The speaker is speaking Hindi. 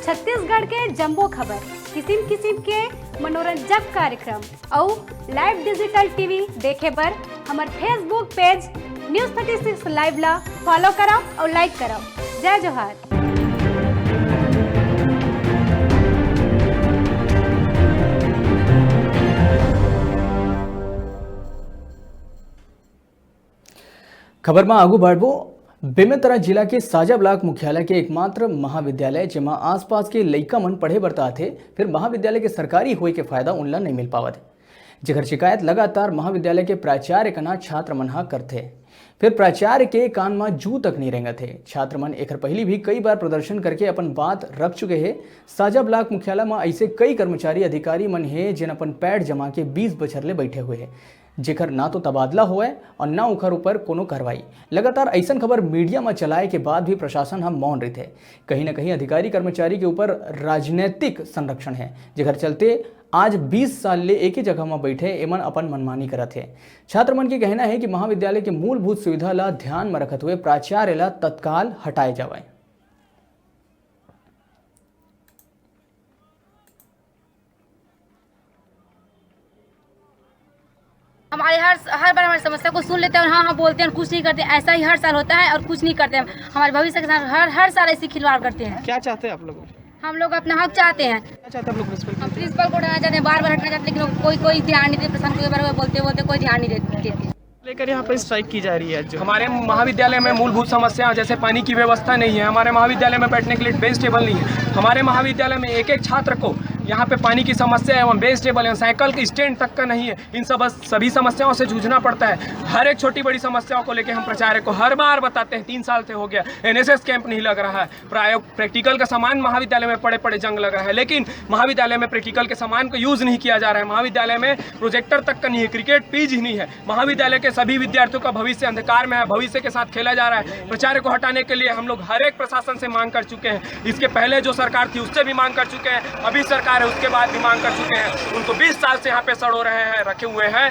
छत्तीसगढ़ के जम्बो खबर, किसिम किसिम के मनोरंजक कार्यक्रम और लाइव डिजिटल टीवी देखे बर हमार फेसबुक पेज न्यूज़ 36 लाइव ला फॉलो करो और लाइक करो। जय जोहार। खबर में आगू बढ़बो। बेमेतरा जिला के साजा ब्लॉक मुख्यालय के एकमात्र महाविद्यालय जेमा आसपास के लइका मन पढ़े बरता थे, फिर महाविद्यालय के सरकारी होए के फायदा उनला नहीं मिल पावत, जेकर शिकायत लगातार महाविद्यालय के प्राचार्य कना छात्र मन हा करथे। फिर प्राचार्य के कान में जू तक नहीं रेंगत है। छात्र मन एकर पहली भी कई बार प्रदर्शन करके अपन बात रख चुके हैं। साजा ब्लॉक मुख्यालय में ऐसे कई कर्मचारी अधिकारी मन है जिन अपन पैड जमा के 20 बछर ले बैठे हुए हैं, जेकर ना तो तबादला हुआ और ना उखर ऊपर कोनो कार्रवाई। लगातार ऐसा खबर मीडिया में चलाए के बाद भी प्रशासन हम मौन रहे थे। कहीं ना कहीं अधिकारी कर्मचारी के ऊपर राजनीतिक संरक्षण है, जेकर चलते आज 20 साल ले एक ही जगह में बैठे एमन अपन मनमानी करत है। छात्र मन के कहना है कि महाविद्यालय के मूलभूत सुविधा ला ध्यान में रखते हुए प्राचार्य ला तत्काल हटाए जाए। हमारे हर बार हमारी समस्या को सुन लेते हैं और हाँ बोलते हैं और कुछ नहीं करते। ऐसा ही हर साल होता है और कुछ नहीं करते हैं। हमारे भविष्य के साथ हर साल ऐसी खिलवाड़ करते हैं। क्या चाहते हैं आप लोग? हम लोग अपना हक चाहते हैं। क्या चाहते हैं आप लोग? हम प्रिंसिपल को हटाना चाहते हैं, बार हटना चाहते हैं, लेकिन कोई ध्यान नहीं देते। प्रशासन के बारे में बोलते कोई ध्यान नहीं देते। लेकर यहाँ पर स्ट्राइक की जा रही है। जो हमारे महाविद्यालय में मूलभूत समस्या जैसे पानी की व्यवस्था नहीं है, हमारे महाविद्यालय में बैठने के लिए बेंच टेबल नहीं है, हमारे महाविद्यालय में एक छात्र को यहाँ पे पानी की समस्या एवं बेंच टेबल एवं साइकिल के स्टैंड तक का नहीं है। इन सभी समस्याओं से जूझना पड़ता है। हर एक छोटी बड़ी समस्याओं को लेकर हम प्राचार्य को हर बार बताते हैं। 3 साल से हो गया, NSS कैंप नहीं लग रहा है, प्रैक्टिकल का सामान महाविद्यालय में पड़े जंग लग रहा है, लेकिन महाविद्यालय में प्रैक्टिकल के सामान को यूज नहीं किया जा रहा है। महाविद्यालय में प्रोजेक्टर तक का नहीं है, क्रिकेट पिच ही नहीं है। महाविद्यालय के सभी विद्यार्थियों का भविष्य अंधकार में है, भविष्य के साथ खेला जा रहा है। प्राचार्य को हटाने के लिए हम लोग हर एक प्रशासन से मांग कर चुके हैं। इसके पहले जो सरकार थी उससे भी मांग कर चुके हैं, अभी सरकार है उसके बाद भी मांग कर चुके हैं। उनको 20 साल से यहाँ पे सड़ो रहे हैं, रखे हुए हैं।